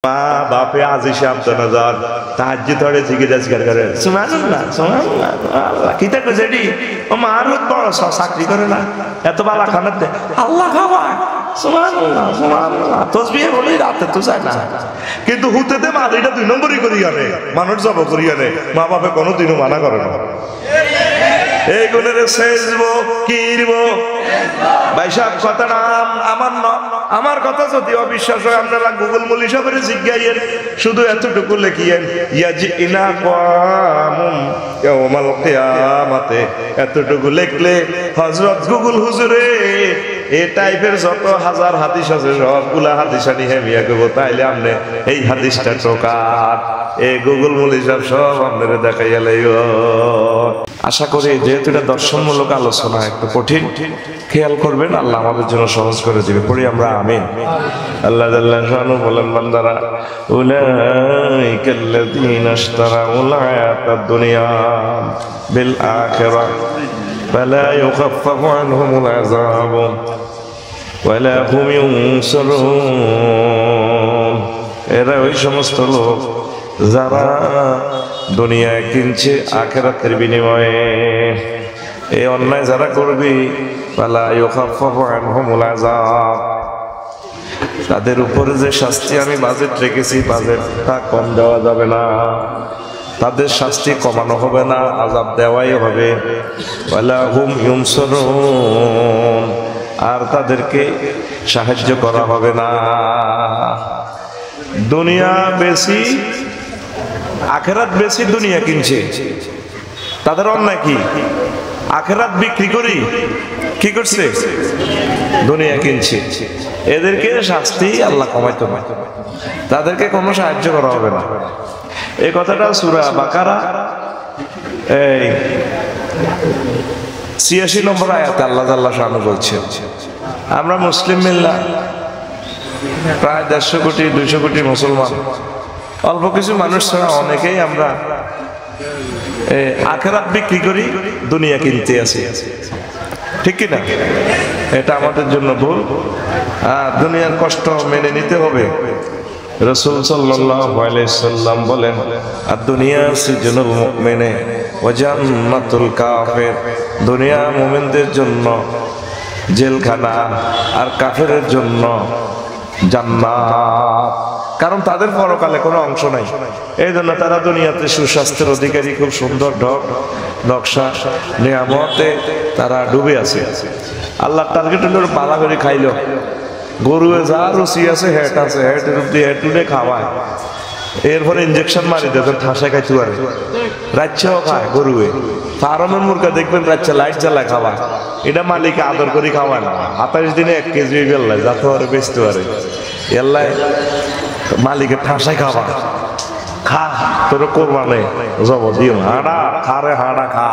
মা বাপে আজি সাবধান যান তাহাজ্জুদ ধরে জিজ্ঞাসা করে সুবহানাল্লাহ সুবহানাল্লাহ আল্লাহ কিতা কইছে এডি ও মারুত বড় চাকরি করে না এত বালা খানাত দে আল্লাহ খাওয়ায় সুবহানাল্লাহ সুবহানাল্লাহ তাসবিহ বলি রাতে তো যায় না কিন্তু হুতেতে মা এটা দুই নম্বরই করি আনে মানুষ জব করি আনে মা বাপে কোনোদিনও মানা করে না এই গুণের সেজবো কিরবো ভাই সাহেব কথা না আমার কথা যদি অবিশ্বাস হয় আপনারা গুগল মলিশা করে জিজ্ঞাইয়েন শুধু এতটুকু লিখিয়েন ইয়াজিনা কামুম ইয়াউমাল কিয়ামাতে এতটুকু লিখলে হযরত গুগল হুজুরে এই টাইপের যত হাজার হাদিস আছে সবগুলা হাদিস আনি হেমিয়া কইব তাইলে আপনি এই হাদিসটা টোকার এই গুগল মলিশা সব আপনারে দেখাইয়া লাইও। আশা করি যেহেতু এটা দর্শনমূলক আলোচনা একটু কঠিন খেয়াল করবেন আল্লাহ আমাদের জন্য সহজ করে দিবে পড়ি আমরা আমিন। আল্লাহ জাল্লা শানু বলেন বান্দারা উলাইকাল্লাযীনা ইশতারাউল হায়াতাদ দুনিয়া বিল আখিরাহ ফালা ইউখাফফাফু আনহুমুল আযাব ওয়ালা হুম ইউনসারুন। এরা ওই সমস্ত লোক যারা দুনিয়ায় কিনছে আখিরাতের বিনিময়ে। এই অন্যায় যারা করবে ফালা ইউখাফফাফু আনহুমুল আযাব তাদের উপরে যে শাস্তি আমি বাজেট রেখেছি বাজেটটা কম দেওয়া যাবে না, তাদের শাস্তি কমানো হবে না, আযাব দেওয়াই হবে। ওয়ালা হুম ইউনসারুন আর তাদেরকে সাহায্য করা হবে না। দুনিয়া বেশি আখিরাত বেশি দুনিয়া কিনছে তাদের অন্যায় কি? আখিরাত বিক্রি করি কি করছে? দুনিয়া কিনছে। এদেরকে শাস্তি আল্লাহ কমাইতে হবে, তাদেরকে কোনো সাহায্য করা হবে না। এই কথাটা সূরা বাকারা এই ৮৬ নম্বর আয়াতে আল্লাহ জাল্লা শানু বলছেন আমরা মুসলিম মিল্লাহ প্রায় ১৫০ কোটি ২০০ কোটি মুসলমান, অল্প কিছু মানুষ ছাড়া অনেকেই আমরা আখিরাত বিক্রি করি দুনিয়া কিনতে আছি, ঠিক কি না? এটা আমাদের জন্য ভুল। দুনিয়ার কষ্ট মেনে নিতে হবে। রাসূল সাল্লাল্লাহু আলাইহি সাল্লাম বলেন আদ-দুনিয়া সিজনুল মুমিন ওয়া জান্নাতুল কাফির। দুনিয়া মুমিনদের জন্য জেলখানা আর কাফেরের জন্য জান্নাত, কারণ তাদের পরকালে কোনো অংশ নাই। এই জন্য তারা দুনিয়াতে সুস্বাস্থ্যের অধিকারী, খুব সুন্দর নকশা নিয়ামতে তারা ডুবে আছে। আল্লাহ টার্গেট হলো পালা করে খাইলো, গরুয়ে যা রুচি আছে হেট আছে হেটের উপরে হেটুনে খাওয়ায়, এরপরে ইঞ্জেকশন মারি দেয় ঠাসায় খাইতে পারে। রাচ্চাও খায় গরুয়ে, ফার্মের মুরগা দেখবেন রাচ্চা লাইট জ্বালায় খাওয়া, এটা মালিকে আদর করে খাওয়ায় না। ২৭ দিনে ১ কেজি বেল্লায় যাতে পারে বেচতে পারে, এল্লায় মালিকের ঠাসায় খাওয়া। খা তোর কোরবানে জব দিও, হাঁড়া খারে হাঁড়া খা,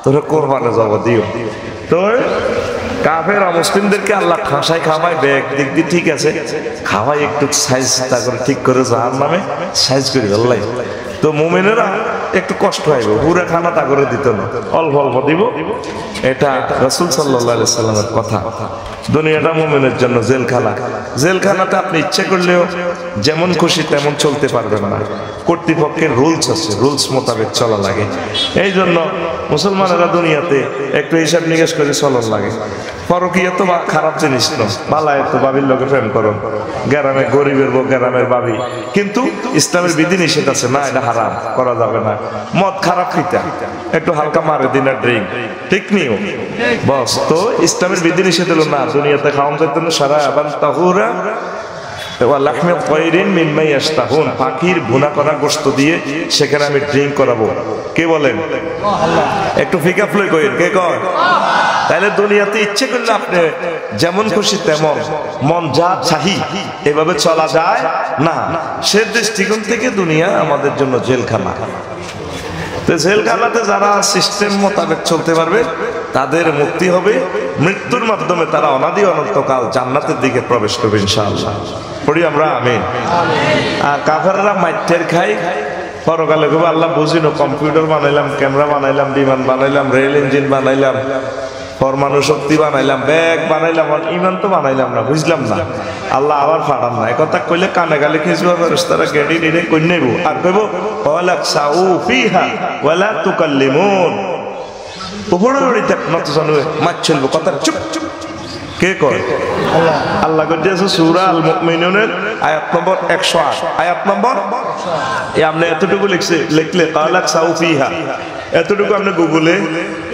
তোর কোরবানে জব দিও। তো কাফের মুসলিমদেরকে আল্লাহ ঠাসায় খাওয়ায়, ব্যাগ দিক দিয়ে ঠিক আছে খাওয়াই, একটু সাইজ তা করে ঠিক করে যার নামে সাইজ করে আল্লাহ। তো মুমিনেরা একটু কষ্ট হইব, পুরা খানা তা করে দিত না, অল্প অল্প দিব। এটা রাসূল সাল্লাল্লাহু আলাইহি সাল্লামের কথা। দুনিয়াটা মুমিনের জন্য জেলখানা। জেলখানাতে আপনি ইচ্ছে করলেও যেমন খুশি তেমন চলতে পারবেন না, কর্তৃপক্ষের রুলস আছে, রুলস মোতাবেক চলা লাগে। এই জন্য মুসলমানেরা দুনিয়াতে একটু হিসাব নিকেশ করে চলন লাগে। পরকীয়া তো খারাপ জিনিস না, বালায় তো বাবির লোকে প্রেম করো, গ্রামে গরিবের বউ গ্রামের বাবি, কিন্তু ইসলামের বিধি নিষেধ আছে না, এটা হারাম করা যাবে না। মদ খারাপ পিতা একটু হালকা মারে দিন ড্রিঙ্ক, ঠিক নিও বস। তো ইসলামের বিধি নিষেধ হলো না দুনিয়াতে খাওয়ান যেত না সারা আবার তাহুরা পাখির ভুনা করা গোশত দিয়ে সেখানে আমি ড্রিঙ্ক করাবো। কে বলেন? একটু ফিকা ফ্লোই কইন, কে কয়? তাহলে দুনিয়াতে ইচ্ছে করলে আপনি যেমন খুশি তেমন মন যা চাহি এভাবে চলা যায় না। সে দৃষ্টিকোণ থেকে দুনিয়া আমাদের জন্য জেলখানা। তো জেলখানাতে যারা সিস্টেম মোতাবেক চলতে পারবে তাদের মুক্তি হবে, মৃত্যুর মাধ্যমে তারা অনাদি অনন্তকাল জান্নাতের দিকে প্রবেশ করবে ইনশাআল্লাহ। পড়ি আমরা আমিন। আর কাফেররা মাইটের খাই, পরকালে খুব আল্লাহ বুঝিনো কম্পিউটার বানাইলাম, ক্যামেরা বানাইলাম, বিমান বানাইলাম, রেল ইঞ্জিন বানাইলাম, পরমাণু শক্তি বানাইলাম, ব্যাগ বানাইলাম, ইমান তো বানাইলাম না, বুঝলাম না। আল্লাহ আবার ফাটান না, কথা কইলে কানে গালে খিঁচবা ফেরেশতারা গেডি নিয়ে কই নেব আর কইব ওয়ালা সাউ ফিহা ওয়ালা তুকাল্লিমুন, উপরে উড়িতে নত জানুয়ে মাছ চলবো, কথা চুপ চুপ। কে কয়? আল্লাহ। আল্লাহ কইতেছে সূরা আল মুমিনুনের আয়াত নম্বর 108, আয়াত নম্বর আপনি এতটুকু লিখলে ওয়ালা সাউ ফিহা, এতটুকু আপনি গুগলে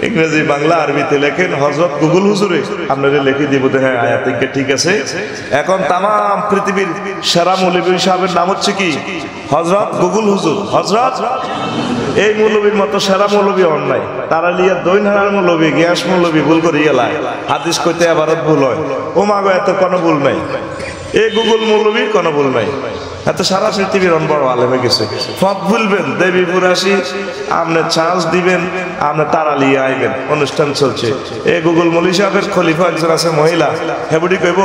ইংরেজি বাংলা আরবিতে লেখেন, হযরত গুগল হুজুরে আপনাদের লিখে দিব, হ্যাঁ আয়াত ঠিক আছে। এখন তাম পৃথিবীর সেরা মৌলবী সাহেবের নাম হচ্ছে কি? হযরত গুগল হুজুর। হযরত এই মৌলবীর মতো সেরা মৌলবী অন্যায়, তারা লিয়া দৈনহার মৌলবী, গ্যাস মৌলবী ভুল করে এলায় হাদিস কইতে আবারত ভুল হয়। ও মাগো এত কোনো ভুল নাই, এই গুগল মৌলবীর কোনো ভুল নাই। এত সারা পৃথিবীর বড় আলেমে গেছে, সব ভুলবেন দেবীপুর আসি আপনি চান্স দিবেন, আপনি তারা লিয়ে আইবেন, অনুষ্ঠান চলছে। এই গুগল মৌলী সাহেবের খলিফা একজন আছে মহিলা, হেবুডি কইব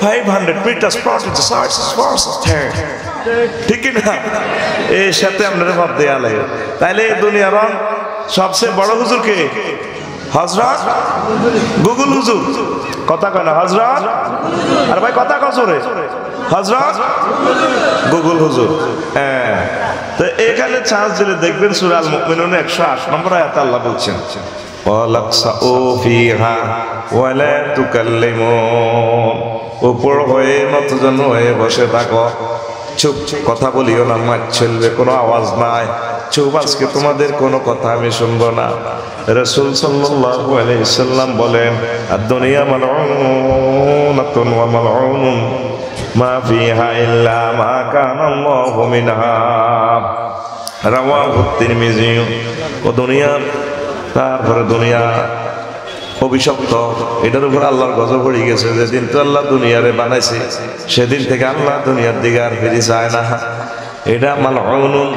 500 মিটার ঠিক না? এর সাথে আপনারা ভাব দেয়া লাগে। তাইলে দুনিয়ার সবচেয়ে বড় হুজুর কে? হযরত গুগল হুজুর। কথা কয় না হযরত? আর ভাই কথা কজরে হযরত গুগল হুজুর। হ্যাঁ, তো এখানে চান্স দিলে দেখবেন সূরা আল মুমিনুন 108 নম্বর আয়াতে আল্লাহ বলছেন ওয়ালাকসাউ ফিহা ওয়ালা তুকাল্লিমুন, উপর হয়ে নতজন হয়ে বসে থাকো, চুপ, কথা বলিও না, মাছ চলবে, কোনো আওয়াজ নাই, চুপ, আজকে তোমাদের কোনো কথা আমি শুনবো না। রাসূল সাল্লাল্লাহু আলাইহি সাল্লাম বলেন আদ-দুনিয়া মালউনাতুন ওয়া মালউনুন মা ফিহা ইল্লা মা কানা আল্লাহু মিনহা, রাওয়াহু তিরমিজি। ও দুনিয়া, তারপরে দুনিয়া অভিশপ্ত, এটার উপর আল্লাহর গজব পড়ে গেছে। যেদিন তো আল্লাহ দুনিয়ারে বানাইছে সেদিন থেকে আল্লাহ দুনিয়ার দিকে আর ফিরে যায় না। এটা মালউনুন,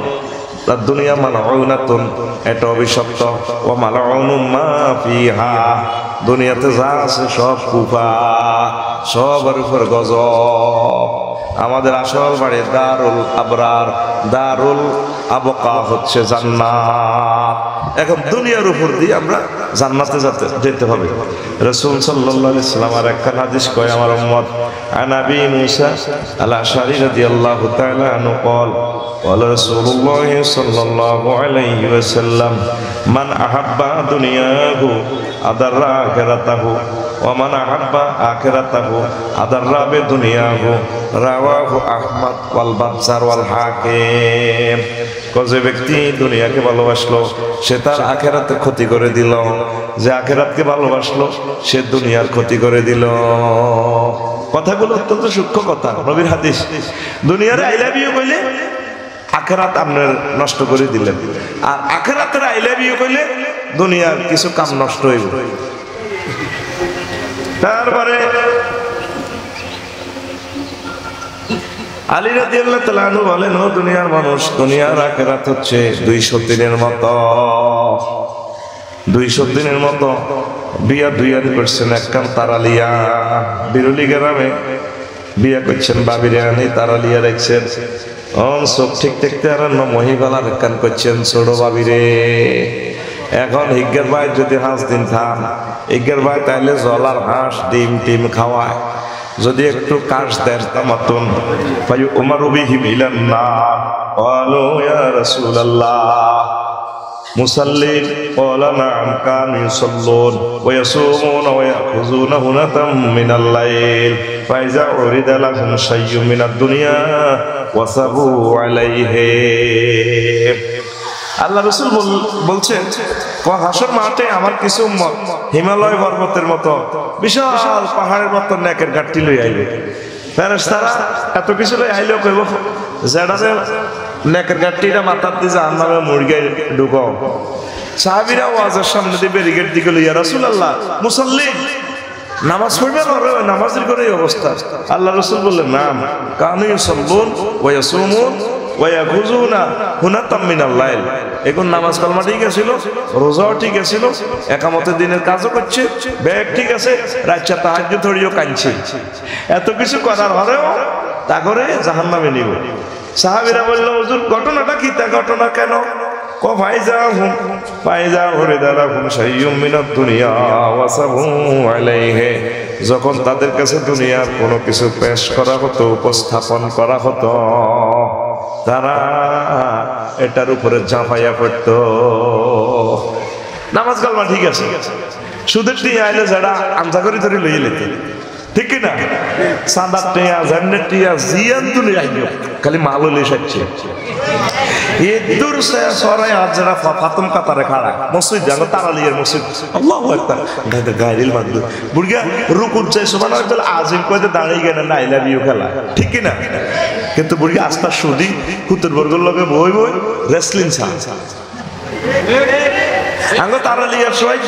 দুনিয়া মালউনাতুন, এটা অভিশপ্ত। ও মালউনুম মা ফিহা, দুনিয়াতে যা আছে সব কুফা, সবার উপর গজব। আমাদের আসল বাড়ি দারুল আবরার, দারুল আবকা হচ্ছে জান্নাত। এখন দুনিয়ার উপর দিয়ে আমরা জান্নাতে যেতে হবে। রাসূল সাল্লাল্লাহু আলাইহি ওয়াসাল্লাম আর একটা হাদিস কয় আমার উম্মত আন আবি মুসা আল আশআরী রাদিয়াল্লাহু তাআলা আনহু قال قال رسول الله صلى الله عليه وسلم من أحب دنياه أضر آخرته ومن أحب آخرته أضر بدنياه رواه أحمد والبزار والحاكم। যে ব্যক্তি দুনিয়াকে ভালোবাসলো সে তার আখেরাতের ক্ষতি করে দিল, যে আখেরাতকে ভালোবাসলো সে দুনিয়ার ক্ষতি করে দিল। কথাগুলো অত্যন্ত সূক্ষ্ম কথা, নবীর হাদিস। দুনিয়ার আই লাভ ইউ কইলে আখেরাত আপনার নষ্ট করে দিলেন, আর আখেরাতের আই লাভ ইউ কইলে দুনিয়ার কিছু কাম নষ্ট হইব। তারপরে আলী রাদিয়াল্লাহু তাআলা আনহু বলেন, ও দুনিয়ার মানুষ, দুনিয়ার আখিরাত হচ্ছে 200 দিনের মতো। 200 দিনের মতো। বিয়া করছেন একখান তারালিয়া, বিরুলি গ্রামে বিয়া করছেন, বাবিরে আনি তারালিয়া রাখছেন। চোখ ঠিক দেখতে আর মহিবালা একখান করছেন ছোট বাবিরে। এখন হিজ্ঞের ভাই যদি 5 দিন থাম, হিজ্ঞের ভাই তাইলে জলার হাঁস ডিম টিম খাওয়ায়, যদি একটু কাশ দেন তামাতুন ফায়ু উমারু বিহি ইলান নার। ক্বালু ইয়া রাসূলুল্লাহ মুসাল্লিন? ক্বালা না'আম কানু ইউসাল্লুন ওয়া ইয়াসুমুনা ওয়া ইয়াখুযুনা হুনাতাম মিনাল লাইল ফাইজা উরিদা লাহুম শাইয়্যুম মিনাদ দুনিয়া ওয়াসাবু আলাইহি। আল্লাহ রাসূল বলছেন, হাসর মাঠে আমার কিছু উম্মত হিমালয় পর্বতের মতো বিশাল পাহাড়ের মতো নেকের ঘাটতি লই আইবে। ফেরেশতারা এত কিছু লই আইলেও কইব যেটাতে নেকের ঘাটতিটা মাথার দিয়ে জাহান্নামে মুরগে ঢুকাও। সাহাবীরা ওয়াজের সামনে দিয়ে ব্যারিকেড দিকে লইয়া রাসূলুল্লাহ মুসাল্লি নামাজ পড়বেন, আর নামাজের করে এই অবস্থা। আল্লাহ রাসূল বললেন, নাম কানু ইউসাল্লুন ওয়া ইয়াসুমুন ওয়া ইয়াখুযুনা হুনাতাম মিনাল লাইল। এখন নামাজ কালমা ঠিক আছিল, রোজাও ঠিক আছিল, একামতের দিনের কাজও করছে, ব্যাগ ঠিক আছে, রাতটা তাহাজ্জুদ ধরিও কাঁদছে। এত কিছু করার পরেও তা করে জাহান্নামে নিব। সাহাবীরা বলল, হুজুর ঘটনাটা কি? তা ঘটনা কেন? যখন তাদের কাছে দুনিয়ার কোনো কিছু পেশ করা হতো, উপস্থাপন করা হতো, তারা এটার উপরে ঝাঁপাইয়া পড়তো। নামাজ কালমা ঠিক আছে, সুদের টিয়া আইলে যারা আমজা করে ধরে লইয়ে লেতে, ঠিক কিনা? সাদার টিয়া, জান্নের টিয়া, জিয়ান তুলে আইলো, খালি মাল হলে সাচ্ছে। কিন্তু বুড়িয়া আস্তা সুদি কুতুর বর্গের লগে বই বই রেসলিং তারা লিয়ার সবাই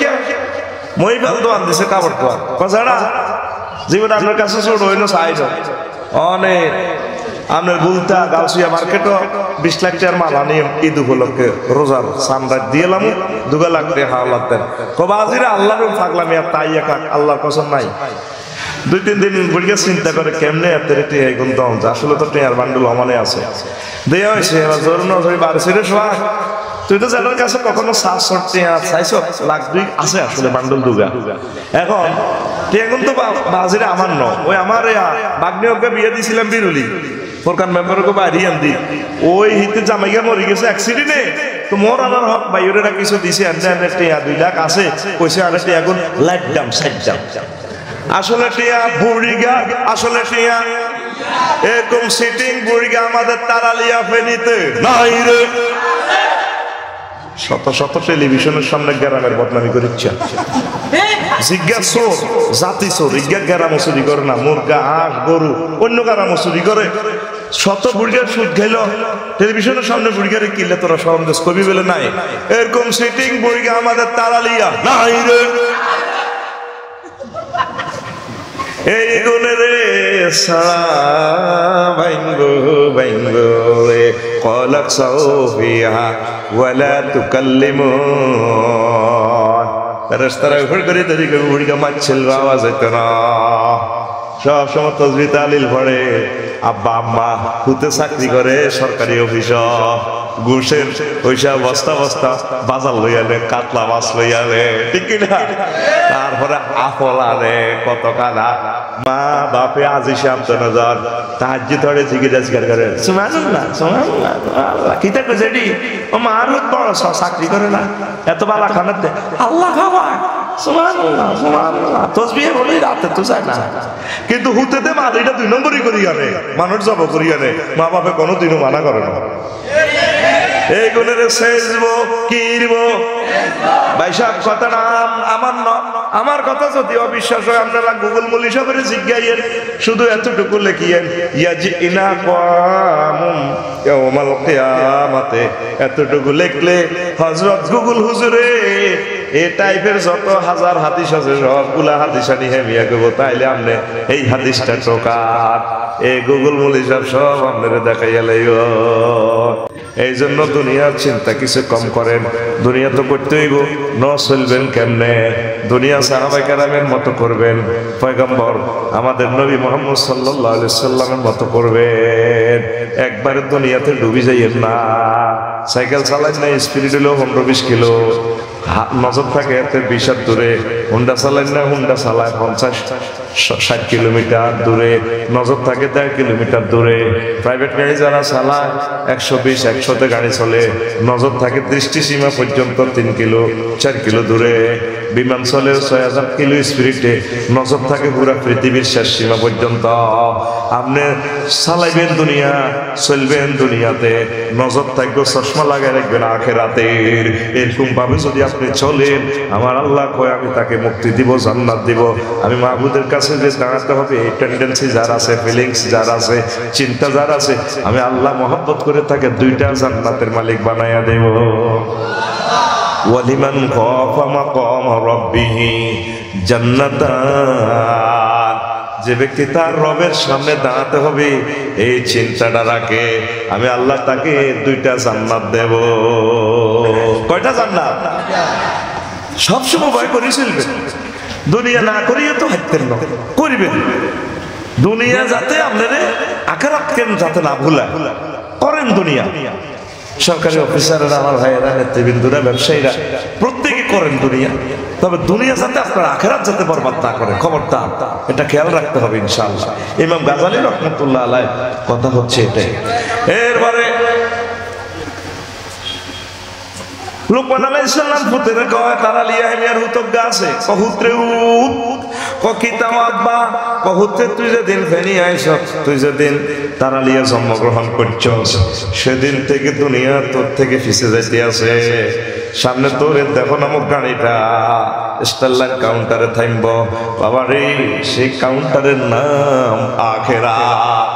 মই ফেল দোয়ান দিছে কাপড় দোয়ান কথাটা জীবন আপনার কাছে ছোট হইলো সাইড অনেক আপনার গুলতা গালসিয়া মার্কেটও 20 লাখ টাকার মাল আনি ঈদ উপলক্ষে রোজার সামরাত দিয়েলাম 2 লাখ টাকা হাওলাত দেন কবাজিরা আল্লাহর পাগলামি আর তাই একা আল্লাহর কসম নাই। 2-3 দিন বুড়িয়া চিন্তা করে কেমনে এত টিয়া গুণ দাম, আসলে তো টিয়ার বান্ডুল অমানে আছে দেয়া হয়েছে। এবার জোর নজরি বাড়ছে রে সোয়া, তুই তো যাদের কাছে কখনো 700 টিয়া 400 লাখ 2 আছে আসলে বান্ডুল দুগা। এখন টিয়া গুণ তো বাজিরে আমার ন, ওই আমার বাগনি ওকে বিয়ে দিয়েছিলাম বিরুলি ফোরকান মেম্বারকে বাড়ি আনদি, ওই হিতে জামাইয়া মরে গেছে অ্যাক্সিডেন্টে, তো মোর আমার হক বাইরেরা কিছু দিছে আনতে টিয়া 2 লাখ আছে, কইছে আরে টিয়া গুণ লাইট দাম সাইড দাম। আসলে টিয়া বুড়িগা, আসলে টিয়া এরকম সিটিং বুড়িগা আমাদের তারালিয়া ফেনিতে নাই রে। শত শত টেলিভিশনের সামনে গ্রামের বদনামি করে ইচ্ছা জিজ্ঞা চোর, জাতি চোর, ইজ্ঞা গ্রাম চুরি করে না, মুরগা হাঁস গরু অন্য গ্রাম চুরি করে। শত বুড়িগার সুদ খাইল টেলিভিশনের সামনে বুড়িগারে কিনলে তোরা সন্দেশ কবি বলে নাই, এরকম সিটিং বুড়িগা আমাদের তারালিয়া নাই রে। এই গুণের সারা ভাইঙ্গো ভাইঙ্গো কলাক সাউফিয়া ওয়ালা তুকাল্লিমুন। রাস্তার উপর করে তৈরি করে বুড়িকে মারছিল, আওয়াজ হইতো না। সব সময় তসবিহ তাহলিল পড়ে, আব্বা আম্মা হুতে চাকরি করে সরকারি অফিস, ঘুষের পয়সা বস্তা বস্তা বাজার লইয়ালে, কাতলা মাছ লইয়ালে, ঠিক কিনা? তারপরে আপল আনে কত কানা, মা বাপে আজি সামতো নজর তাহাজ্জি ধরে জিজ্ঞাসা করে সুবহানাল্লাহ সুবহানাল্লাহ কিতা কইছে ডি ও মার বড় চাকরি করে না, এত বালা খানাতে আল্লাহ খাওয়ায় সুবহানাল্লাহ সুবহানাল্লাহ তাসবিহ বলি রাতে তো যায় না। কিন্তু হুতেতে মাদিটা 2 নম্বরই করি আনে, মানুষ জব করি আনে, মা বাপে কোনোদিনও মানা করে না। এই গুণের শেষবো কিরব ভাই সাহেব, কথাটা আমার ন, আমার কথা যদি অবিশ্বাস হয় আপনারা গুগল মুলি সাহেবের জিজ্ঞাইয়েন, শুধু এতটুকু লিখিয়েন ইয়াজিনা কামুম ইয়াউমাল কিয়ামাতে, এতটুকু লিখলে হযরত গুগল হুজুরে এই টাইপের যত হাজার হাদিস আছে সবগুলা হাদিস আনি হেমিয়া কইব, তাইলে আপনি এই হাদিসটা টোকার এই গুগল মুলি সাহেব সব আপনারা দেখাইয়া লাইব। এই জন্য দুনিয়ার চিন্তা কিছু কম করেন, দুনিয়া তো করতে হইব, ন চলবেন কেমনে? দুনিয়া সাহাবায়ে কেরামের মতো করবেন, পয়গম্বর আমাদের নবী মুহাম্মদ সাল্লাল্লাহু আলাইহি সাল্লামের মতো করবেন। একবারে দুনিয়াতে ডুবে যাইয়েন না। সাইকেল চালান না, স্পিড হলো 15-20 কিলো, নজর থাকে এতে 20 দূরে। হুন্ডা চালান না, হুন্ডা চালায় 50-60 কিলোমিটার দূরে, নজর থাকে 1.5 কিলোমিটার দূরে। প্রাইভেট গাড়ি যারা চালায় 120-100তে গাড়ি চলে, নজর থাকে দৃষ্টি সীমা পর্যন্ত 3 কিলো 4 কিলো দূরে। বিমান চলে 6000 কিলো স্পিডে, নজর থাকে পুরা পৃথিবীর শেষ সীমা পর্যন্ত। আপনি চালাইবেন দুনিয়া, চলবেন দুনিয়াতে, নজর থাকবে চশমা লাগাই রাখবেন আখিরাতের। এরকম ভাবে যদি আপনি চলেন, আমার আল্লাহ কয় আমি তাকে মুক্তি দিব, জান্নাত দিব। আমি মাহবুদের কাছে যে দাঁড়াতে হবে, এই টেন্ডেন্সি যার আছে, ফিলিংস যার আছে, চিন্তা যার আছে, আমি আল্লাহ মহব্বত করে তাকে 2টা জান্নাতের মালিক বানাইয়া দেব। ওয়ালিমান খাফা মাকাম রাব্বিহি জান্নাতান, যে ব্যক্তি তার রবের সামনে দাঁড়াতে হবে এই চিন্তাটা রাখে, আমি আল্লাহ তাকে 2টা জান্নাত দেব। কয়টা জান্নাত? সবসময় ভয় করে চলবেন, দুনিয়া না করিয়ে তো হাঁটতেন না, করবেন দুনিয়া যাতে আপনারা আখিরাতকে যাতে না ভুলায়, করেন দুনিয়া। সরকারি অফিসাররা, আমার ভাইয়েরা, নেতৃবৃন্দরা, ব্যবসায়ীরা প্রত্যেকে করেন দুনিয়া, তবে দুনিয়া যাতে আপনার আখেরাত যাতে বরবাদ না করে, খবরদার, এটা খেয়াল রাখতে হবে ইনশাআল্লাহ। ইমাম গাজালী রহমতুল্লাহ আলাইহ কথা হচ্ছে এটাই। এরপরে লোকমান আলাইহিস সালাম পুত্রে কয় তারা লিয়া হেমিয়ার হুতজ্ঞা আছে কহুত্রে উত কিতামাতবা কহুত্রে তুই যেদিন ফেনি আইছ, তুই যেদিন তারা লিয়া জন্মগ্রহণ করছস, সেদিন থেকে দুনিয়া তোর থেকে ফিসে যাইতে আছে। সামনে তোর দেখো নামক গাড়িটা স্টারলাইট কাউন্টারে থামব, বাবা রে, সেই কাউন্টারের নাম আখিরাত।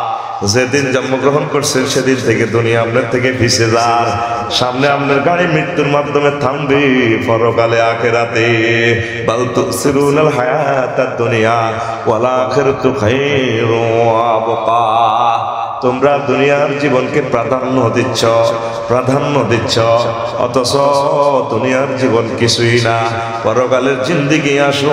যেদিন জন্মগ্রহণ করছেন সেদিন থেকে দুনিয়া আপনার থেকে পিছে যায়, সামনে আপনার গাড়ি মৃত্যুর মাধ্যমে থামবে পরকালে আখিরাতে। বাল তুসিরুনাল হায়াতাদ দুনিয়া ওয়াল আখিরাতু খায়রুন ওয়া আবকা। তোমরা দুনিয়ার জীবনকে প্রাধান্য দিচ্ছ, অথচ দুনিয়ার জীবন কিছুই না। পরকালের জিন্দিগি আসল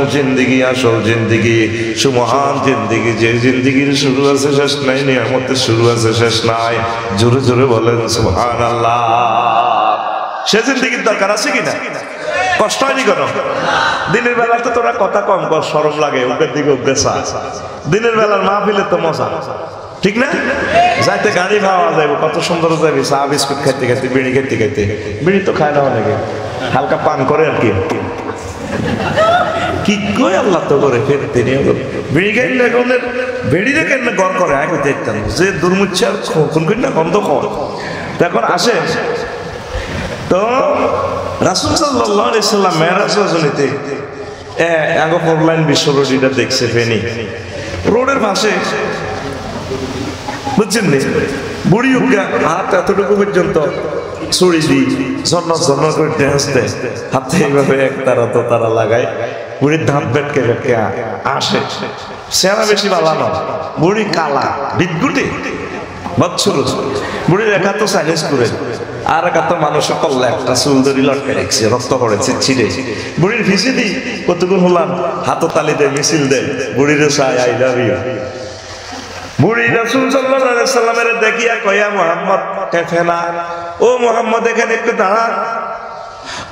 জিন্দিগি, সুমহান জিন্দিগি, যে জিন্দিগির শুরু আছে শেষ নাই, নিয়ামতের শুরু আছে শেষ নাই। জোরে জোরে বলেন সুবহানাল্লাহ। সে জিন্দিগির দরকার আছে কিনা? কষ্ট হয়নি কেন? দিনের বেলা তো তোরা কথা কম কর, শরম লাগে, উগের দিকে উগের চা। দিনের বেলার মাহফিলে তো মজা, ঠিক না? যাইতে গাড়ি পাওয়া যাবে, কত সুন্দর যাবে, চা বিস্কুট খাইতে খাইতে, বিড়ি খাইতে খাইতে। বিড়ি তো খায় না অনেকে, হালকা পান করে আর কি। কি কই আল্লাহ তো করে ফেরতে নিয়ে বিড়ি খাই না, বেড়ি রেখে গড় করে আগে দেখতাম যে দুর্মুচ্ছার কোন কোন না গন্ধ কর। এখন আসে তো রাসূল সাল্লাল্লাহু আলাইহি সাল্লাম মেরাজ রজনীতে আগে ফোরলাইন বিশ্ব রোডটা দেখছে ফেনী রোডের পাশে, বুঝছেন নি? বুড়ি উঠা হাত এতটুকু পর্যন্ত ছুরি দিই ঝর্ণ করে ড্যান্স দেয়, হাতে এইভাবে এক তারা তো তারা লাগায়, বুড়ির দাঁত বেটকে বেটকে আসে। সেরা বেশি বালানো, বুড়ি কালা বিদ্যুটে বৎসর, বুড়ির একা তো সাইলেন্স করে, আর একা তো মানুষের কল্লা একটা চুল ধরি লটকে রেখেছে, রক্ত পড়েছে ছিঁড়ে। বুড়ির ভিসি দিই কতক্ষণ হলাম, হাত তালি দেয়, মিছিল দেয়, বুড়ির চাই আই লাভ ইউ। বুড়ি রাসূল সাল্লাল্লাহু আলাইহি সাল্লামের দেখিয়া কয়া মুহাম্মদ কেফেনা, ও মুহাম্মদ এখানে একটু দাঁড়ান,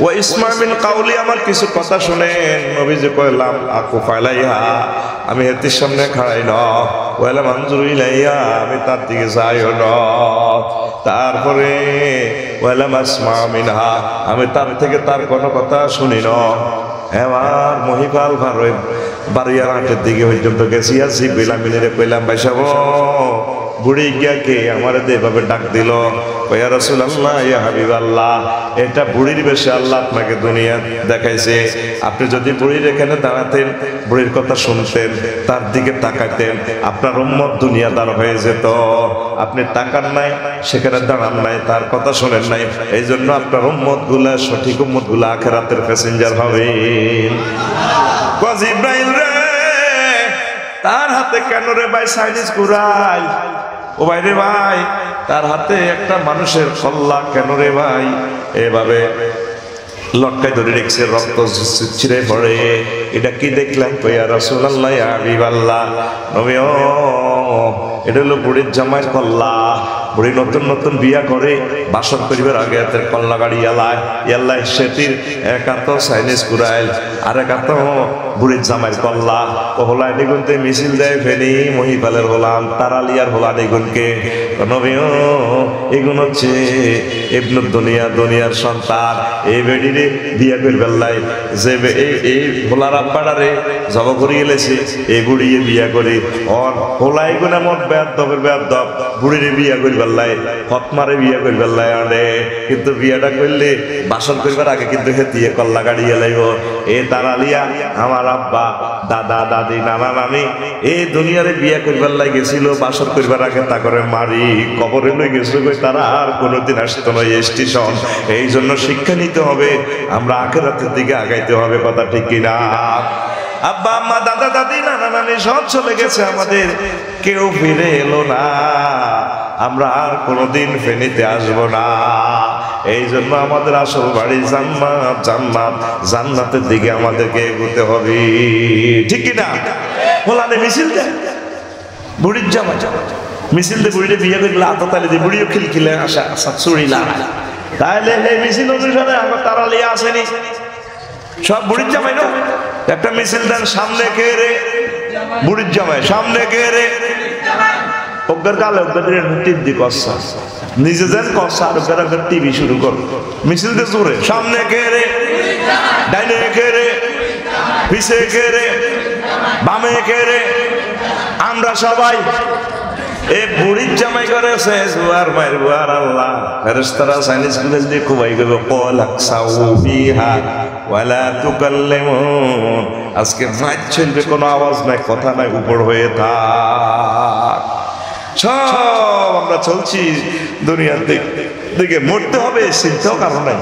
ওয়া ইসমা মিন কাউলি, আমার কিছু কথা শুনেন। নবীজি কইলাম আকু ফালাইহা, আমি হেতির সামনে খাড়াই ন, ওয়ালা মনজুর ইলাইয়া, আমি তার দিকে যাইও ন। তারপরে ওয়ালা মাসমা মিনহা, আমি তার থেকে তার কোনো কথা শুনি ন। এবার মহিপাল ভারত বাড়িয়ার হাটের দিকে পর্যন্ত গেছি, আসি বিলামিনে কইলাম ভাই সাহেব, বুড়ি গিয়া কে আমার এভাবে ডাক দিল, ইয়া রাসূলুল্লাহ, ইয়া হাবিবাল্লাহ, এটা বুড়ির বেশে আল্লাহ আপনাকে দুনিয়া দেখাইছে। আপনি যদি বুড়ির এখানে দাঁড়াতেন, বুড়ির কথা শুনতেন, তার দিকে তাকাইতেন, আপনার উম্মত দুনিয়াদার হয়ে যেত। আপনি তাকান নাই, সেখানে দাঁড়ান নাই, তার কথা শোনেন নাই, এই জন্য আপনার উম্মত গুলা, সঠিক উম্মত গুলা আখিরাতের প্যাসেঞ্জার হবে। জিব্রাইল রে, তার হাতে কেন রে ভাই চাইনিজ কুড়াল? ও ভাই রে ভাই, তার হাতে একটা মানুষের কল্লা কেন রে ভাই? এভাবে লটকায় ধরে রেখেছে, রক্ত ছিঁড়ে পড়ে। এটা কি দেখলাম? ইয়া রাসূলুল্লাহ, ইয়া হাবিবাল্লাহ, নবী ও, এটা হলো বুড়ির জামাইয়ের কল্লা। বুড়ি নতুন নতুন বিয়া করে, বাসন করিবার আগে হাতের কল্লা গাড়ি ইয়াল্লাই সেটির একা তো চাইনিজ কুড়াইল, আর একা তো বুড়ির জামাইয়ের কল্লা। ও হোলা নিগুনতে মিছিল দেয় ফেনি মহিপালের হোলাম, তারালিয়ার হোলা নিগুনকে। নবী ও, এগুন হচ্ছে ইবনুদ দুনিয়া, দুনিয়ার সন্তান। এই বেডিরে বিয়া করে বেল্লাই, যে এই হোলার আব্বাটারে জব করে গেলেছে, এই বুড়িয়ে বিয়া করে অন হোলাই গুনা মত বেয়াদবের বেয়াদব, বুড়িরে বিয়া করে বেল্লাই, হতমারে বিয়া করে বেল্লাই আনে। কিন্তু বিয়াটা করলে বাসন করবার আগে কিন্তু হেতিয়ে কল্লা গাড়িয়ে লাইব। এ তারালিয়া আমার আব্বা, দাদা, দাদি, নানা, নানি এই দুনিয়ারে বিয়া করবার লাই গেছিল, বাসন করবার আগে তা করে মারি কবরে লই গেছিল, তারা আর কোনোদিন আসতো না এই স্টেশন। এই জন্য শিক্ষা নিতে হবে, আমরা আখিরাতের দিকে আগাইতে হবে, কথা ঠিক কিনা? আব্বা আম্মা, দাদা, দাদি, নানা, নানি সব চলে গেছে, আমাদের কেউ ফিরে এলো না, আমরা আর কোনোদিন ফেনীতে আসবো না। এই জন্য আমাদের আসল বাড়ি জান্নাত, জান্নাত, জান্নাতের দিকে আমাদেরকে এগোতে হবে, ঠিক কিনা? হোলানে মিছিল দেয়, বুড়ির জামা মিছিল দিয়ে বুড়িরে বিয়ে করলে আততালি দিয়ে বুড়িও খিলখিলে আসা চুরি লাগায়। তাইলে এই মিছিল অনুসারে আমার তারা লিয়ে আসেনি সব বুড়ির জামাই না একটা মিছিল দেন সামনে কে রে বুড়ির জামাই সামনে কে রে ওগর গালে ওগর টিপ দি কসা নিজে যেন কসা আর ওগর টিভি শুরু কর মিছিল দে জোরে সামনে কে রে ডাইনে কে রে পিছে কে রে বামে কে রে আমরা সবাই এ বুড়ির জামাই করেছে জুয়ার মারবো আর আল্লাহ ফেরেশতারা সাইনিস গুলো দিয়ে খুবাই গেল কল আকসাউ বিহা ওয়ালা তুকাল্লিমুন আজকে মাছ চলবে কোনো আওয়াজ নাই কথা নাই উপর হয়ে থাক সব আমরা চলছি দুনিয়ার দিকে মরতে হবে চিন্তাও কারণ নাই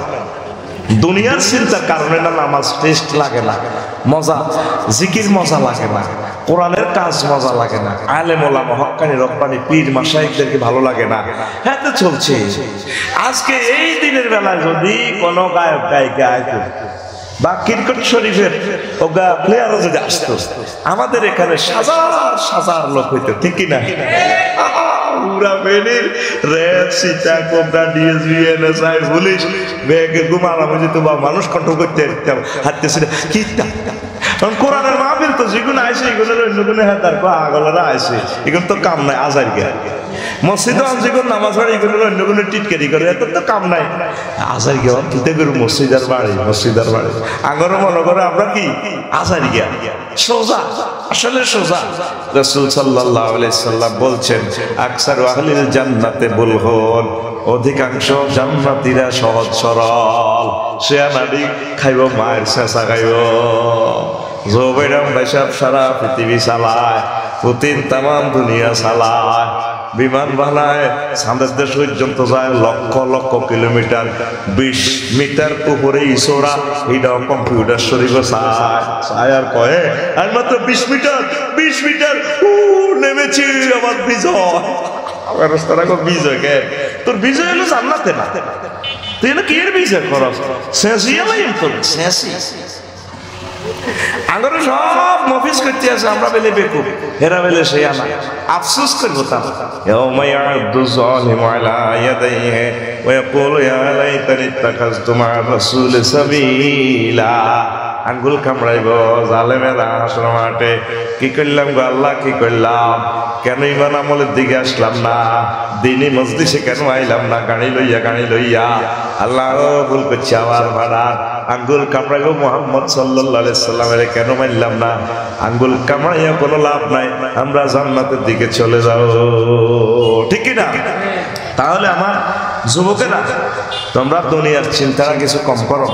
দুনিয়ার চিন্তার কারণে না নামাজ টেস্ট লাগে না মজা জিকির মজা লাগে না কোরআনের কাজ মজা লাগে না আলেম ওলামা হক্কানি রব্বানি পীর মাশায়েখদেরকে ভালো লাগে না হ্যাঁ তো চলছে আজকে এই দিনের বেলায় যদি কোনো গায়ক গায়িকা আইতো বা ক্রিকেট শরীফের ওগা প্লেয়ারও যদি আসতো আমাদের এখানে হাজার হাজার লোক হইতো ঠিক কিনা পুরা বেনির রেড সিটা কোবরা ডিএসবি এনএসআই পুলিশ বেগে গুমারা যেত বা মানুষ কন্ট্রোল করতে হাঁটতে ছিল কি কারণ কোরআনের মাহফিল তো যেগুলো আইসে এগুলোর অন্য কোনো হেদার আগলারা আইসে এগুলো তো কাম নাই আজার গে মসজিদে যেগুলো নামাজ পড়ে এগুলোর অন্য কোনো টিটকারি করে এত তো কাম নাই আজার গে তুতে করু মসজিদার বাড়ি আগরও মনে করে আমরা কি আজার গিয়া সোজা আসলে সোজা রাসূল সাল্লাল্লাহু আলাইহি সাল্লাম বলছেন আকসারু আহলিল জান্নাতে বুলহুন অধিকাংশ জান্নাতীরা সহজ সরল শেয়ানাডি খাইব মায়ের শেষা খাইব জোবেরাম ভাইসাব সারা পৃথিবী চালায় পুতিন তামাম দুনিয়া চালায় বিমান বানায় চাঁদের দেশ পর্যন্ত যায় লক্ষ লক্ষ কিলোমিটার 20 মিটার উপরে ইসোরা এটাও কম্পিউটার শরীফে চায় আর কয়ে আর মাত্র 20 মিটার নেমেছি আমার বিজয় বিজয় কে তোর বিজয় হলো জান্নাতে না তুই না কি এর বিজয় করস আঙ্গরে সব মফিস করতে আছে আমরা বেলে বেকুব হেরা বেলে সে আনা আফসোস করবো তা ইয়াউমা ইয়াদু যালিমু আলা ইয়াদাইহি ওয়া ইয়াকুলু ইয়া লাইতানি ইত্তাখাযতু মা'আর রাসূলি সাবিলা আঙ্গুল কামড়াইব জালেমেরা হাসর মাঠে কি করলাম গো আল্লাহ কি করলাম কেন ইমান আমলের দিকে আসলাম না দিনী মজলিসে কেন আইলাম না গাড়ি লইয়া আল্লাহ ভুল করছি আবার ভাড়া আঙ্গুল কামড়াইব মুহাম্মদ সাল্লাল্লাহু আলাইহি সাল্লামের কেন মানলাম না আঙ্গুল কামড়াইয়া কোনো লাভ নাই আমরা জান্নাতের দিকে চলে যাব ঠিক কি না তাহলে আমার যুবকেরা তোমরা দুনিয়ার চিন্তাটা কিছু কম করো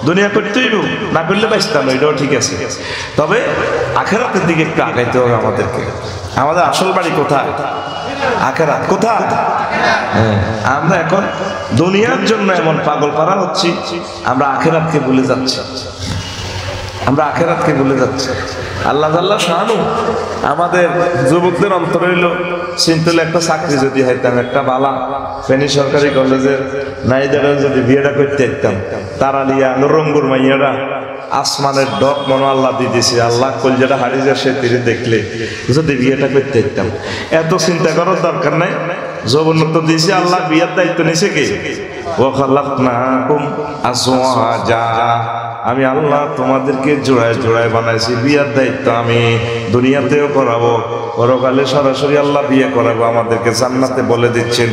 দুনিয়া করতেই না করলে বাঁচতাম এটাও ঠিক আছে তবে আখেরাতের দিকে একটু আগাইতে হবে আমাদেরকে আমাদের আসল বাড়ি কোথায় আখেরাত কোথায় আমরা এখন দুনিয়ার জন্য এমন পাগল পারা হচ্ছি আমরা আখেরাতকে ভুলে যাচ্ছি আল্লাহ আল্লাহ শাহানু আমাদের যুবকদের অন্তর হইল সিম্পল একটা চাকরি যদি হইতাম একটা বালা ফেনী সরকারি কলেজের নাইদারা যদি বিয়েটা করতে যেতাম তারা লিয়া নরঙ্গুর মাইয়ারা আসমানের ডক মনো আল্লাহ দিয়ে দিয়েছে আল্লাহ কলজাটা হারিয়ে যায় সে তীরে দেখলে যদি বিয়েটা করতে যেতাম এত চিন্তা করার দরকার নাই যৌবনত দিয়েছে আল্লাহ বিয়ের দায়িত্ব নিছে কে আমি আল্লাহ তোমাদেরকে জোড়ায় জোড়ায় বানাইছি বিয়ের দায়িত্ব আমি দুনিয়াতেও করাবো পরকালে সরাসরি আল্লাহ বিয়ে করাবো আমাদেরকে জান্নাতে বলে দিচ্ছেন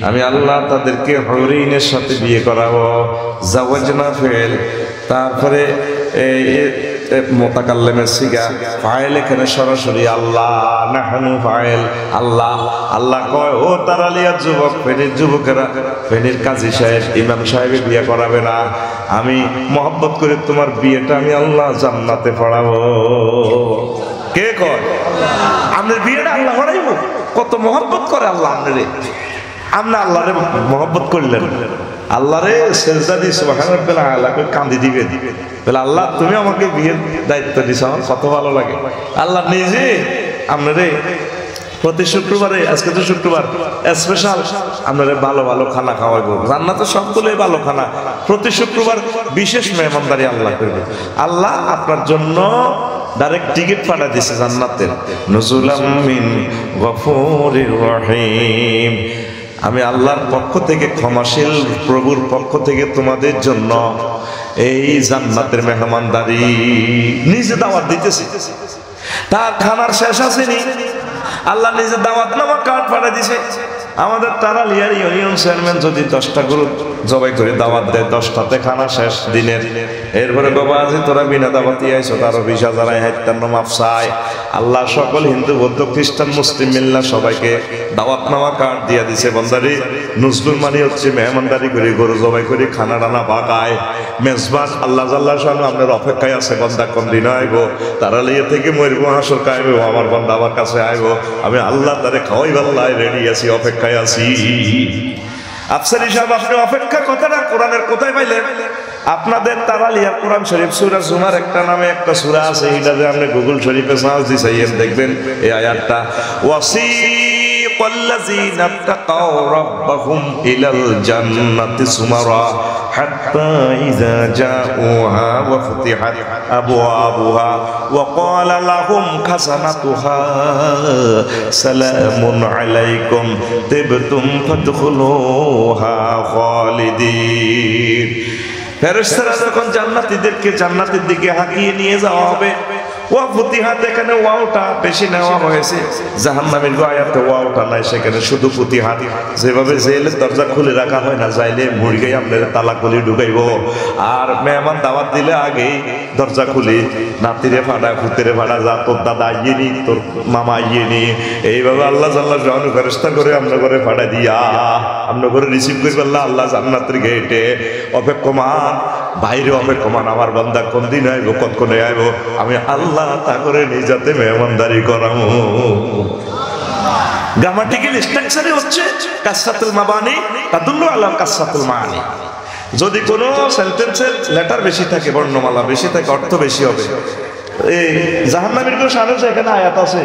আমি আল্লাহ তাদেরকে হরিণের সাথে বিয়ে করাবো জাওয়াজনা ফেল তারপরে মোতাকাল্লিমের সিগা ফাইল এখানে সরাসরি আল্লাহ নাহনু ফাইল আল্লাহ আল্লাহ কয় ও তারালিয়া যুবক ফেনীর যুবকেরা ফেনীর কাজী সাহেব ইমাম সাহেব বিয়ে করাবে না আমি মহব্বত করে তোমার বিয়েটা আমি আল্লাহ জান্নাতে পড়াবো কে কয় আমাদের বিয়েটা আল্লাহ পড়াইব কত মহব্বত করে আল্লাহ আমাদের আমরা আল্লাহরে মহব্বত করলেন আল্লাহরে সেজদা দিয়ে সুবহানাল্লাহ আল্লাহ কান্দি দিবে বলে আল্লাহ তুমি আমাকে বিয়ের দায়িত্ব দিছো আমার কত ভালো লাগে আল্লাহ নিজে আপনারে প্রতি শুক্রবারে আজকে তো শুক্রবার স্পেশাল আপনারে ভালো ভালো খানা খাওয়াবো জান্নাতে সবগুলোই ভালো খানা প্রতি শুক্রবার বিশেষ মেহমানদারি আল্লাহ করবে আল্লাহ আপনার জন্য ডাইরেক্ট টিকিট পাঠা দিছে জান্নাতের, নুজুলাম মিন গফুরির রহিম। আমি আল্লাহর পক্ষ থেকে, ক্ষমাশীল প্রভুর পক্ষ থেকে তোমাদের জন্য এই জান্নাতের মেহমানদারি নিজে দাওয়াত দিতেছে। তার খানার শেষ আসেনি, আল্লাহ নিজে দাওয়াত নামা কার্ড পাঠিয়ে দিছে। আমাদের তারালিয়ার ইউনিয়ন চেয়ারম্যান যদি 10টা গরু জবাই করে দাওয়াত দেয়, 10টাতে খানা শেষ দিনের, এরপরে বাবা আছে তোরা বিনা দাওয়াতি আইছো, তারও 20,000 57 মাফ চায়। আল্লাহ সকল হিন্দু বৌদ্ধ খ্রিস্টান মুসলিম মিল্লা সবাইকে দাওয়াত নামা কার্ড দিয়ে দিছে। বন্দারি নজরুল মানে হচ্ছে মেহমানদারি করে গরু জবাই করে খানা টানা পাকায় মেজবান আল্লাহ জাল্লাহ শানু আপনার অপেক্ষায় আছে। বন্দা কোন দিন আইব, তারালিয়া থেকে মরবো, হাসর খাইব, আমার বন্দা আমার কাছে আইব, আমি আল্লাহ তারে খাওয়াই বাল্লায় রেডি আছি, অপেক্ষায় আছি। আফসারি সাহেব আপনি অপেক্ষা কথাটা কোরআনের কোথায় পাইলেন? আপনাদের তারালিয়ার কোরআন শরীফ সূরা জুমার একটা নামে একটা সূরা আছে, এটা যে আপনি গুগল শরীফে সার্চ দিছেন দেখবেন এই আয়াতটা, ওয়াসিকাল্লাযীনা তাকাউ রাব্বাহুম ইলাল জান্নাতি সুমারা হাত্তা ইযা জাউহা ওয়া ফুতিহাত আবওয়াবুহা ওয়া ক্বালা লাহুম খাযানাতুহা সালামুন আলাইকুম তিবতুম ফাদখুলুহা খালিদিন। ফেরেশতারা যখন জান্নাতীদেরকে জান্নাতের দিকে হাঁকিয়ে নিয়ে যাওয়া হবে, ওয়া ফুতিহাত, এখানে ওয়াওটা বেশি নেওয়া হয়েছে, জাহান্নামের আয়াতে ওয়াওটা নাই, সেখানে শুধু ফুতিহাত। যেভাবে জেলের দরজা খুলে রাখা হয় না, যাইলে মুরগি আপনার তালা খুলে ঢুকাইব, আর মেহমান দাওয়াত দিলে আগেই দরজা খুলি, নাতিরে ফাড়া ফুতেরে ফাড়া, যা তোর দাদা আইয়ে নি, তোর মামা আইয়ে নি, এইভাবে আল্লাহ জাল্লাহ শানু ফেরেশতা করে আমরা করে ফাড়া দিয়া আমরা করে রিসিভ করি আল্লাহ আল্লাহ জান্নাতের গেটে অপেক্ষমান, বাইরে অপেক্ষমান, আমার বান্দা কোন দিন আইব, কতক্ষণে আইব, আমি আল্লাহ তা করে নিজাতে মেহমানদারি করামো। গ্রামাটিক্যাল স্ট্রাকচারে হচ্ছে কাসরাতুল মাবানি তাদুল্লু আলা কাসরাতুল মাআনি। যদি কোনো সেন্টেন্সের লেটার বেশি থাকে, বর্ণমালা বেশি থাকে, অর্থ বেশি হবে। এই জাহান্নামের কোনো সাথে এখানে আয়াত আছে,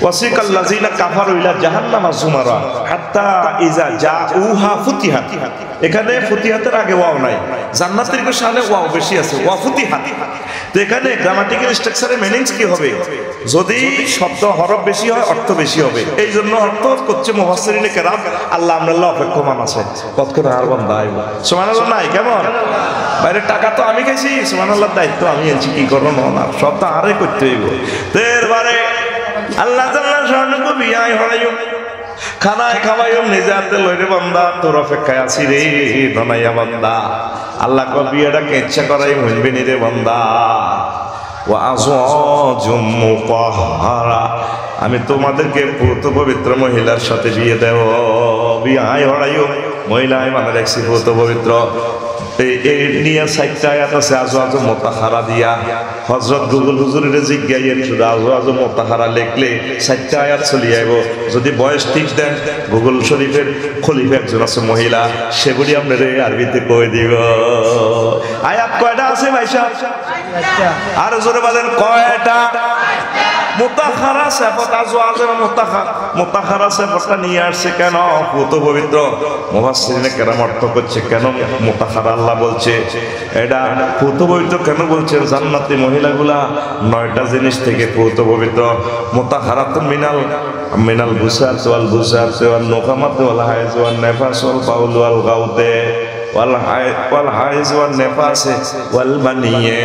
ওয়াসিকাল্লাযীনা কাফারু ইলা জাহান্নামা যুমারা হাত্তা ইযা জাউহা ফুতিহাত। এখানে ফুতিহাতের আগে ওয়াও নাই, জান্নাতের শানে ওয়াও বেশি আছে, ওয়া ফুতিহাত। তো এখানে গ্রামাটিক্যাল স্ট্রাকচারে মিনিংস কি হবে? যদি শব্দ হরফ বেশি হয় অর্থ বেশি হবে, এই জন্য অর্থ করছে মুফাসসিরিনে কেরাম আল্লাহ আমরাল্লাহ অপেক্ষমান আছে, কতক্ষণ আর বান্দা আইব। সুবহানাল্লাহ নাই কেমন? বাইরে টাকা তো আমি খাইছি, সুবহানাল্লাহ দায়িত্ব আমি আনছি, কি করব না সব তো আরে করতে হইব। তো এরবারে আল্লাহ জাল্লাহ শানু বিয়াই হরাইম খানায় খাওয়াইম নিজে হাতে লইরে বান্দা তোর অপেক্ষায় আছি রে ধনাইয়া বান্দা। আল্লাহ কো বিয়েটাকে ইচ্ছা করাই হইবে নি রে বান্দা। ওয়া আযওয়াজুম মুতাহহারা, আমি তোমাদেরকে পুত পবিত্র মহিলার সাথে বিয়ে দেব। বিয়াই হরাইম মহিলায় মানে দেখছি পুত পবিত্র। এই নিয়ে 4টা আয়াত আছে আযওয়াজুম মুতাহহারা দিয়া। হযরত গুগল হুজুরের জিজ্ঞাসা শুধু আযওয়াজুম মুতাহহারা লিখলে 4টা আয়াত চলে আইব। যদি বয়স ঠিক দেন, গুগল শরীফের খলিফা একজন আছে মহিলা, সেগুলি আপনার আরবিতে কই দিব। আয়াত কয়টা আছে ভাই সাহেব? আর জোরে বলেন কয়টা? মুতাহহারা সিফাত আযওয়াজুম মুতাহহারা সিফাতটা নিয়ে আসছে কেন? পুত পবিত্র। মুফাসসিরিনে কেরাম অর্থ করছে কেন মুতাহহারা আল্লাহ বলছে, এটা পুত পবিত্র কেন বলছেন? জান্নাতি মহিলাগুলা 9টা জিনিস থেকে পুত পবিত্র। মুতাহহারাতুন মিনাল বুসাত ওয়াল নুকামাত ওয়াল হাইজ ওয়ান নিফাস ওয়াল বাউল ওয়াল গাউতে ওয়াল হাইজ ওয়ান নিফাস ওয়াল মানিয়ে।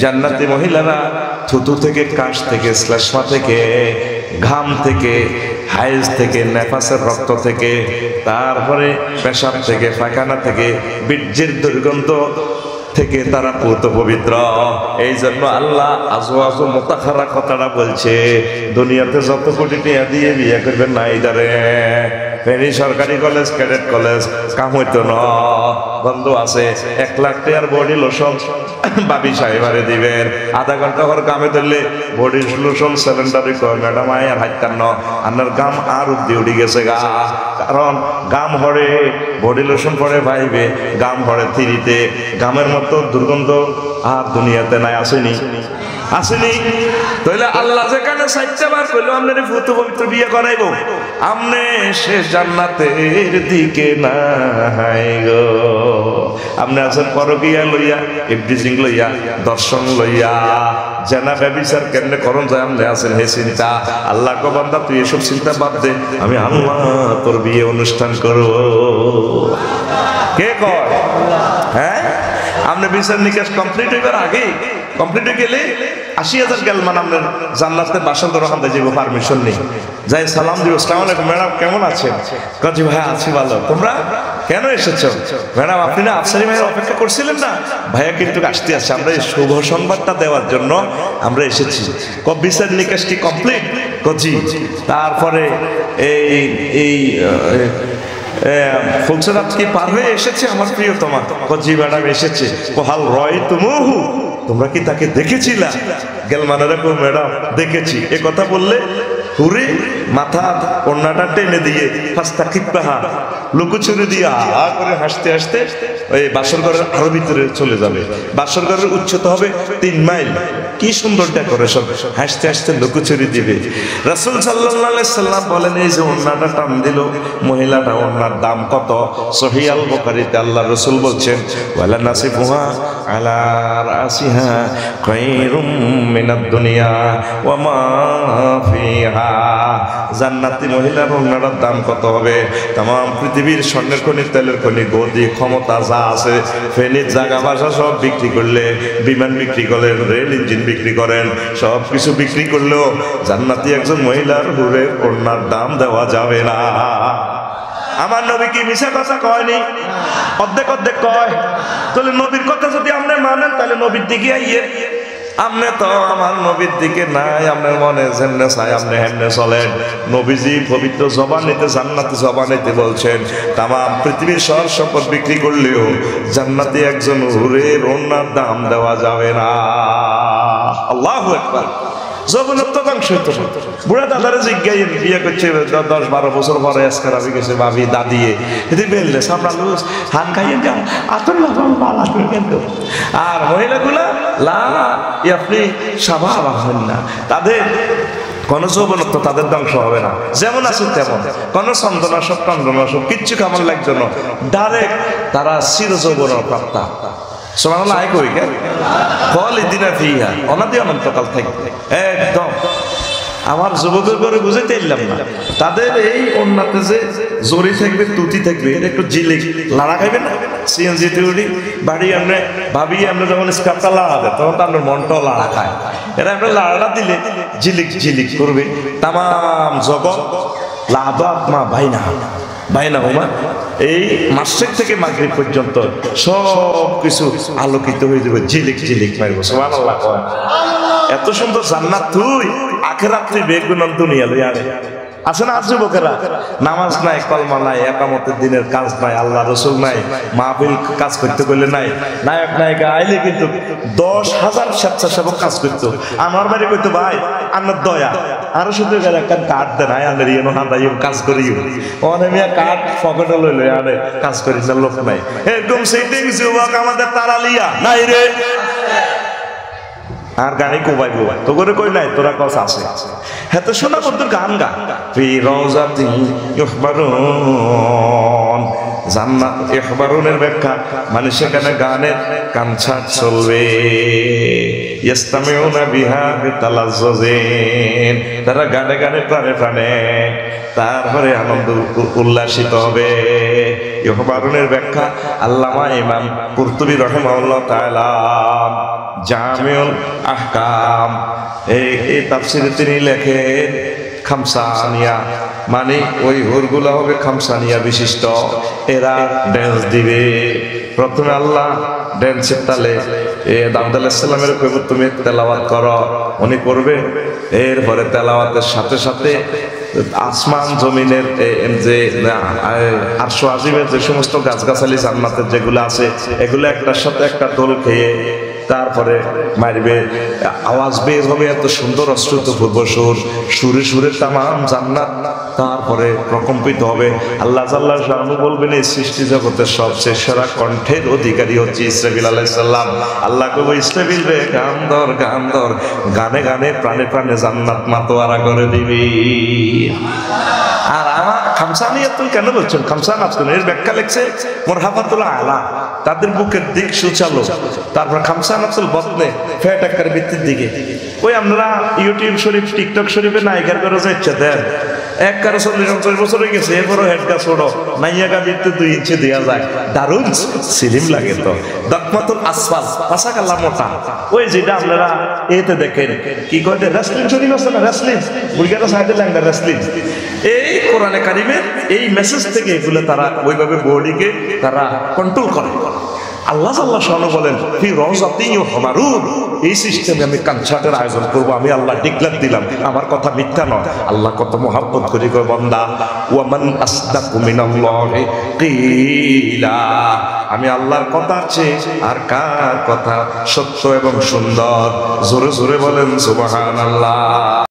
জান্নাতি মহিলারা থুতু থেকে, কাশ থেকে, শ্লেষ্মা থেকে, ঘাম থেকে, হাইজ থেকে, নেফাসের রক্ত থেকে, তারপরে পেশাব থেকে, পায়খানা থেকে, বীর্যের দুর্গন্ধ থেকে তারা পুত পবিত্র। এই জন্য আল্লাহ আযওয়াজুম মুতাহহারা কথাটা বলছে। দুনিয়াতে যত কোটি টাকা দিয়ে বিয়ে করবেন না ইদারে ফেনী সরকারি কলেজ, ক্যাডেট কলেজ কাম হইতো না, বন্ধ আছে। 1 লাখ টাকার বডি লোশন বাবি সাহেবারে দিবেন, আধা ঘন্টা পর কামে ধরলে বডি লোশন সিলিন্ডারে কয় ম্যাডাম আয় আর হাইতার ন আপনার গাম আর উঠে গেছে গা। কারণ গাম হরে বডি লোশন পরে ভাইবে, গাম হরে থিরিতে। গামের মতো দুর্গন্ধ আর দুনিয়াতে নাই, আসেনি আসেনি। তাহলে আল্লাহ যেখানে 4টা বার কইলো আপনার পুত পবিত্র বিয়ে করাইব, আমনে সে জান্নাতের দিকে নাই গো। আপনি আছেন পরকিয়া লইয়া, ইবলিজিং লইয়া, দর্শন লইয়া, জানা ব্যভিচার কেমনে করণ যায় আমনে আছেন হে চিন্তা। আল্লাহ কো বান্দা তুই এসব চিন্তা বাদ দে, আমি আল্লাহ তোর বিয়ে অনুষ্ঠান করব। কে কয়? হ্যাঁ, আপনি বিচার নিকাশ কমপ্লিট হইবার আগে, কমপ্লিট হয়ে গেলে ৮০,০০০ গেলমান আপনার জান্নাতে বাসন্ত রহান যাব, পারমিশন নেই। যাই সালাম দিব, আসসালামু আলাইকুম ম্যাডাম কেমন আছেন? কাজী ভাই আছি ভালো, তোমরা কেন এসেছো? ম্যাডাম আপনি না আফসারি ভাইয়ের অপেক্ষা করছিলেন না? ভাইয়া কিন্তু আসতে আসছে, আমরা এই শুভ সংবাদটা দেওয়ার জন্য আমরা এসেছি। বিচার নিকাশ কি কমপ্লিট? জি। তারপরে এই ফুলসরাত কি পার হয়ে এসেছে আমার প্রিয়তমা? জি ম্যাডাম এসেছে। হাল রয় তুমুহু, তোমরা কি তাকে দেখেছিলা? গেলমানেরা কো ম্যাডাম দেখেছি। এ কথা বললে হুরে মাথা ওড়নাটা টেনে দিয়ে ফাস্তা কিপ্পাহা লুকোচুরি দিয়ে আ করে হাসতে হাসতে ওই বাসর ঘরের আরো ভিতরে চলে যাবে। বাসর ঘরের উচ্চতা হবে ৩ মাইল। কি সুন্দর ডেকোরেশন, হাসতে হাসতে লুকোচুরি দিবে। রাসূল সাল্লাল্লাহু আলাইহি সাল্লাম বলেন, এই যে ওড়নাটা টান দিল মহিলাটা, ওড়নার দাম কত? সহিহ আল বুখারীতে আল্লাহ রাসূল বলছেন, ওয়ালা নাসিফুহা আলা রাসিহা খায়রুম মিনাদ দুনিয়া ওয়া মা ফিহা। জান্নাতি মহিলার ওড়নার দাম কত হবে? तमाम পৃথিবীর স্বর্ণের খনি, তেলের খনি, গদি, ক্ষমতা যা আছে, ফেনীর জায়গা বাসা সব বিক্রি করলে, বিমান বিক্রি করেন, রেল ইঞ্জিন বিক্রি করেন, সব কিছু বিক্রি করলেও জান্নাতি একজন মহিলার হুরের ওড়নার দাম দেওয়া যাবে না। আমার নবী কি মিছা কথা কয়নি? অর্ধেক অর্ধেক কয়। তাহলে নবীর কথা যদি আপনি মানেন তাহলে নবীর দিকে আইয়ে। আপনি তো আমার নবীর দিকে নাই, আপনার মনে যেমনে চাই আপনি হেমনে চলেন। নবীজি পবিত্র জবানিতে জান্নাতি জবানিতে বলছেন, তামাম পৃথিবীর সব সম্পদ বিক্রি করলেও জান্নাতি একজন হুরের ওড়নার দাম দেওয়া যাবে না। আল্লাহু আকবার। বুড়া দাদারে জিজ্ঞাসা বিয়ে করছে 10-12 বছর পরে, আজকাল আমি গেছে ভাবি দাদিয়ে এদি বেললে সামরা লুজ হান খাইয়ে যান আতর লাগাম বালা করে গেল। আর মহিলাগুলা লা আপনি সাবা হন না, তাদের কোন যৌবনত্ব তাদের ধ্বংস হবে না, যেমন আছে তেমন। কোন চন্দনাশক টন্দনাশক কিচ্ছু কামড় লাগছে না, ডাইরেক্ট তারা চির যৌবন প্রাপ্তা। সুবহানাল্লাহ। আয় কই কে খালিদিনা ফিহা, অনাদি অনন্তকাল থাকবে একদম। আমার যুবকের করে বুঝাইতে এলাম না, তাদের এই ওন্নাতে যে জড়ি থাকবে, তুতি থাকবে, এটা একটু জিলিক লাড়া খাইবে না। সিএনজি টিউডি বাড়ি আমরা ভাবি, আমরা যখন স্কাপটা লাড়া দেয় তখন তো আপনার মনটাও লাড়া খায়। এরা আমরা লাড়াটা দিলে ঝিলিক ঝিলিক করবে। তামাম জগৎ লাবাত্মা বাইনা বাইনা হুমা, এই মাসেক থেকে মাগরিব পর্যন্ত সব কিছু আলোকিত হয়ে যাবে, ঝিলিক ঝিলিক মারব। সুবহানাল্লাহ। এত সুন্দর জান্নাত তুই আখিরাত তুই বেগুন দুনিয়া লই আরে আছে না? যুবকেরা নামাজ নাই, কলমা নাই, একামতের দিনের কাজ নাই, আল্লাহ রসুল নাই, মাহফিল কাজ করতে করলে নাই, নায়ক নায়িকা আইলে কিন্তু 10,000 স্বেচ্ছাসেবক কাজ করতো। আমার বাড়ি কইতো ভাই আমার দয়া আরো শুধু একটা কার্ড দেন, আনের ইয়েনো হাঁদাই কাজ করি, অনেক কার্ড পকেটে লই লই আনে কাজ করি না, লোক নাই। এরকম সেইটাই যুবক আমাদের তারালিয়া নাই রে। আর গানে কোবাই কোবাই তো করে কই নাই, তোরা কস আছে হ্যাঁ তো শোনা কত গান গা। ফি রওজাতি ইখবারুন, জান্নাত ইখবারুনের ব্যাখ্যা মানে সেখানে গানের কনসার্ট চলবে। ইস্তামিউনা বিহা বিতালাজ্জুজিন, তারা গানে গানে প্রাণে প্রাণে তারপরে আনন্দ উল্লাসিত হবে। ইখবারুনের ব্যাখ্যা আল্লামা ইমাম কুরতুবী রাহিমাহুল্লাহ তাআলা জামিউল আহকাম এই তাফসিরে তিনি লেখেন, খামসানিয়া মানে ওই হুরগুলা হবে খামসানিয়া বিশিষ্ট। এরা ড্যান্স দিবে। প্রথমে আল্লাহ ড্যান্সের তালে দাউদ আলাইহিস সালামের কইব তুমি তেলাওয়াত করো, উনি করবে। এরপরে তেলাওয়াতের সাথে সাথে আসমান জমিনের যে আরশ আজিমের যে সমস্ত গাছগাছালি জান্নাতের যেগুলো আছে এগুলো একটার সাথে একটা দোল খেয়ে তারপরে মারবে, আওয়াজ বের হবে এত সুন্দর অশ্রুতপূর্ব সুর, সুরে সুরে তামাম জান্নাত তারপরে প্রকম্পিত হবে। আল্লাহ জাল্লাহ শানহু বলবেন এই সৃষ্টি জগতের সবচেয়ে সেরা কণ্ঠের অধিকারী হচ্ছে ইসরাফিল আলাইহিস সালাম। আল্লাহ কবে ইসরাফিল রে গান ধর গান ধর, গানে গানে প্রাণে প্রাণে জান্নাত মাতোয়ারা করে দিবি। আর আমার খামসানিয়াতুল কেন বলছেন খামসানাতুল এর ব্যাখ্যা লিখছে মুরহাফাতুল আলা, তাদের বুকের দিক সুচালো। তারপর খামসানাতুল বতনে ফ্যাট আকার ভিত্তির দিকে। ওই আমরা ইউটিউব শরীফ টিকটক শরীফে নায়িকার করে যাচ্ছে দেন এক কারো 40-50 বছর হয়ে গেছে, এরপরও হেডকা ছোড়ো নাইয়াকা ভিত্তি 2 ইঞ্চি দেওয়া যায়, দারুণ সিলিম লাগে। তো দকমাতুল আসফাল পাশা কাল্লা মোটা, ওই যেটা আপনারা এতে দেখেন কি কয় রেসলিং শরীফ আছে না, রেসলিং বুড়িগাটা সাইডে ল্যাংডা রেসলিং। এই কোরআনে কারিমের এই মেসেজ থেকে এগুলো তারা ওইভাবে বডিকে তারা কন্ট্রোল করে। আল্লাহ আল্লাহ শানু বলেন ফি রাউযাতিন ইউহমারুন, এই সিস্টেমে আমি কনসার্টের আয়োজন করব, আমি আল্লাহ ডিক্লেয়ার দিলাম, আমার কথা মিথ্যা নয়। আল্লাহ কত মহব্বত করে কয় বান্দা ওয়া মান আসদাকু মিনাল্লাহি কিলা, আমি আল্লাহর কথা আছে আর কার কথা সত্য এবং সুন্দর। জোরে জোরে বলেন সুবহানাল্লাহ।